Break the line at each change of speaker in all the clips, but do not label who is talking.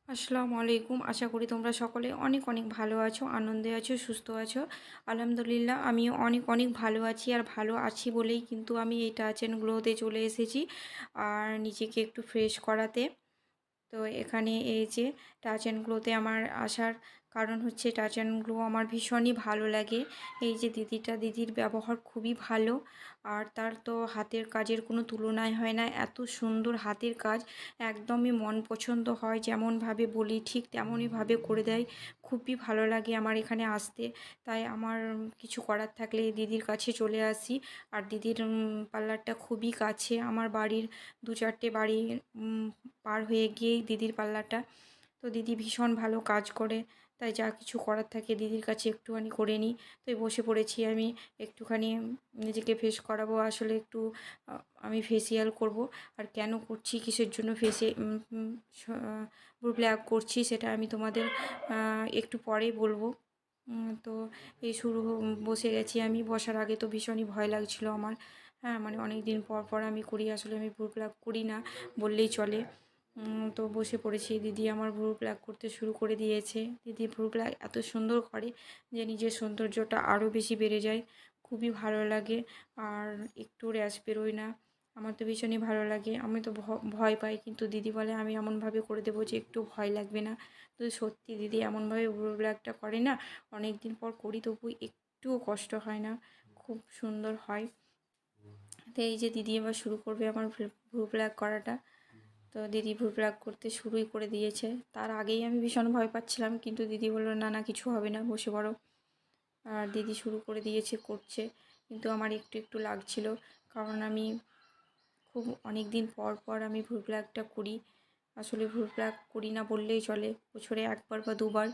আসসালামু আলাইকুম। আশা করি তোমরা সকলে অনেক অনেক ভালো আছো, আনন্দে আছো, সুস্থ আছো। আলহামদুলিল্লাহ আমিও অনেক অনেক ভালো আছি। আর ভালো আছি বলেই কিন্তু আমি এই টাচ অ্যান্ড গ্লোতে চলে এসেছি আর নিজেকে একটু ফ্রেশ করাতে। তো এখানে এই যে টাচ অ্যান্ড গ্লোতে আমার আসার কারণ হচ্ছে টাচ অ্যান্ড গ্লো আমার ভীষণই ভালো লাগে। এই যে দিদির ব্যবহার খুবই ভালো। আর তার তো হাতের কাজের কোনো তুলনাই হয় না। এত সুন্দর হাতের কাজ, একদমই মন পছন্দ হয়। যেমনভাবে বলি ঠিক তেমনইভাবে করে দেয়। খুবই ভালো লাগে আমার এখানে আসতে। তাই আমার কিছু করার থাকলে দিদির কাছে চলে আসি। আর দিদির পার্লারটা খুবই কাছে আমার বাড়ির, 2-4টে বাড়ি পার হয়ে গিয়েই দিদির পার্লারটা। তো দিদি ভীষণ ভালো কাজ করে, তাই যা কিছু করার থাকে দিদির কাছে একটুখানি করে নিই। তো এই বসে পড়েছি আমি, একটুখানি নিজেকে ফ্রেশ করাবো। আসলে একটু আমি ফেসিয়াল করব। আর কেন করছি, কিসের জন্য ভ্রু প্লাক করছি সেটা আমি তোমাদের একটু পরেই বলবো। তো এই বসে গেছি আমি। বসার আগে তো ভীষণই ভয় লাগছিল আমার। হ্যাঁ, মানে অনেক দিন পর পর আমি করি। আসলে আমি ভ্রু প্লাক করি না বললেই চলে। তো বসে পড়েছি। দিদি আমার ভ্রু প্লাক করতে শুরু করে দিয়েছে। দিদি ভ্রু প্লাক এত সুন্দর করে যে নিজের সৌন্দর্যটা আরও বেশি বেড়ে যায়। খুবই ভালো লাগে। আর একটু র্যাশ বেরোয় না। আমার তো ভীষণই ভালো লাগে। আমি তো ভয় পাই, কিন্তু দিদি বলে আমি এমনভাবে করে দেবো যে একটু ভয় লাগবে না। তো সত্যি দিদি এমনভাবে ভ্রু প্লাকটা করে না, অনেক দিন পর করি তবু একটুও কষ্ট হয় না, খুব সুন্দর হয়। তো এই যে দিদি এবার শুরু করবে আমার ভ্রু প্লাক করাটা। তো দিদি ভ্রু প্লাক করতে শুরুই করে দিয়েছে। তার আগেই আমি ভীষণ ভয় পাচ্ছিলাম, কিন্তু দিদি বললো না না কিছু হবে না, বসে পড়ো। আর দিদি শুরু করে দিয়েছে, করছে। কিন্তু আমার একটু একটু লাগছিল, কারণ আমি খুব অনেক দিন পর পর আমি ভ্রু প্লাকটা করি। আসলে ভ্রু প্লাক করি না বললেই চলে, বছরে 1বার বা 2বার।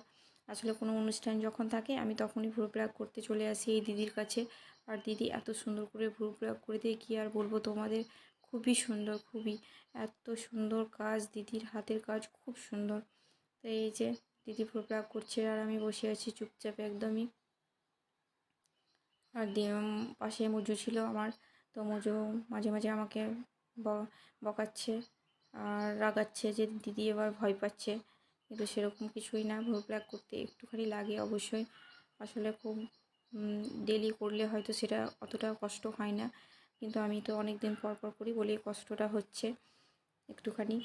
আসলে কোনো অনুষ্ঠান যখন থাকে আমি তখনই ভ্রু প্লাক করতে চলে আসি এই দিদির কাছে। আর দিদি এত সুন্দর করে ভ্রু প্লাক করে দিয়ে কী আর বলবো তোমাদের। খুবই সুন্দর, খুবই এত সুন্দর কাজ, দিদির হাতের কাজ খুব সুন্দর। তো এই যে দিদি ভ্রু প্লাক করছে আর আমি বসে আছি চুপচাপ একদমই। আর দিয়ে পাশে মজু ছিল আমার। তো মজু মাঝে মাঝে আমাকে বকাচ্ছে আর রাগাচ্ছে যে দিদি এবার ভয় পাচ্ছে। কিন্তু সেরকম কিছুই না, ভ্রু প্লাক করতে একটুখানি লাগে অবশ্যই। আসলে খুব ডেলি করলে হয়তো সেটা অতটা কষ্ট হয় না, কিন্তু আমি তো অনেক দিন পর পর করি বলেই কষ্টটা হচ্ছে একটুখানি।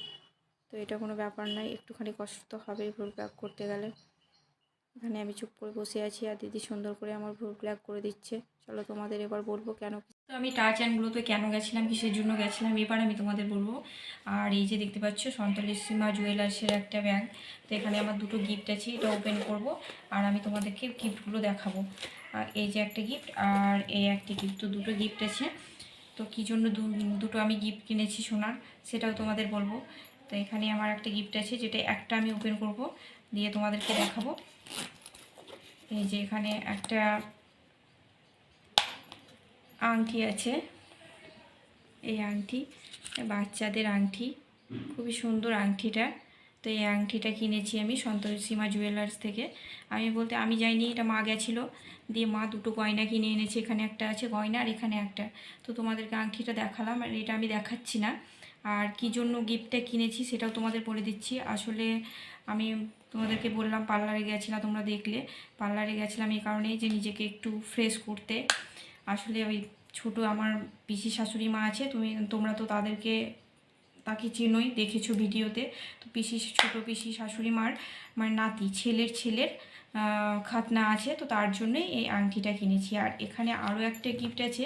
তো এটা কোনো ব্যাপার নয়, একটুখানি কষ্ট তো হবেই ভ্রু প্লাক করতে গেলে। এখানে আমি চুপ করে বসে আছি আর দিদি সুন্দর করে আমার ভ্রু প্লাক করে দিচ্ছে। চলো তোমাদের এবার বলবো কেন। তো আমি টাচ অ্যান্ড গ্লোতে কেন গেছিলাম, কিসের জন্য গেছিলাম, এবার আমি তোমাদের বলবো। আর এই যে দেখতে পাচ্ছ সন্তোষীমা জুয়েলার্সের একটা ব্যাগ। তো এখানে আমার দুটো গিফট আছে, এটা ওপেন করব আর আমি তোমাদেরকে গিফটগুলো দেখাবো। আর এই যে একটা গিফট আর এই একটা গিফট, তো দুটো গিফট আছে। তো কী জন্য দুটো আমি গিফট কিনেছি সোনার, সেটাও তোমাদের বলবো। তো এখানে আমার একটা গিফট আছে, যেটা একটা আমি ওপেন করব, দিয়ে তোমাদেরকে দেখাবো। এই যে এখানে একটা আংটি আছে, এই আংটি বাচ্চাদের আংটি, খুবই সুন্দর আংটিটা। তো এই আংটিটা কিনেছি আমি সন্তোষীমা জুয়েলার্স থেকে। আমি যাইনি, এটা মা গেছিলো, দিয়ে মা দুটো গয়না কিনে এনেছে। এখানে একটা আছে গয়না আর এখানে একটা। তো তোমাদেরকে আংটিটা দেখালাম, আর এটা আমি দেখাচ্ছি না। আর কী জন্য গিফটটা কিনেছি সেটাও তোমাদের বলে দিচ্ছি। আসলে আমি তোমাদেরকে বললাম পার্লারে গেছিলাম, তোমরা দেখলে পার্লারে গেছিলাম এই কারণেই যে নিজেকে একটু ফ্রেশ করতে। আসলে ওই ছোটো আমার পিসি শাশুড়ি মা আছে, তোমরা তো তাকে চেনোই, দেখেছো ভিডিওতে। তো ছোটো পিসি শাশুড়ি মার মানে নাতি ছেলের খাতনা আছে, তো তার জন্যই এই আংটিটা কিনেছি। আর এখানে আরও একটা গিফট আছে,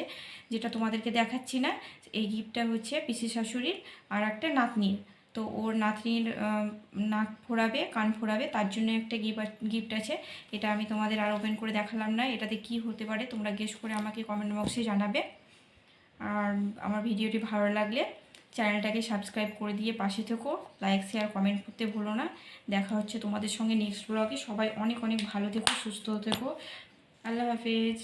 যেটা তোমাদেরকে দেখাচ্ছি না। এই গিফটটা হচ্ছে পিসি শাশুড়ির আর একটা নাতনির। তো ওর নাতনির নাক ফোড়াবে, কান ফোড়াবে, তার জন্য একটা গিফট আছে। এটা আমি তোমাদের আর ওপেন করে দেখালাম না। এটাতে কি হতে পারে তোমরা গেস করে আমাকে কমেন্ট বক্সে জানাবে। আর আমার ভিডিওটি ভালো লাগলে চ্যানেলটাকে সাবস্ক্রাইব করে দিয়ে পাশে থেকো, লাইক শেয়ার কমেন্ট করতে ভুলো না। দেখা হচ্ছে তোমাদের সঙ্গে নেক্সট ব্লগে। সবাই অনেক অনেক ভালো থেকো, সুস্থ থেকো। আল্লাহ হাফেজ।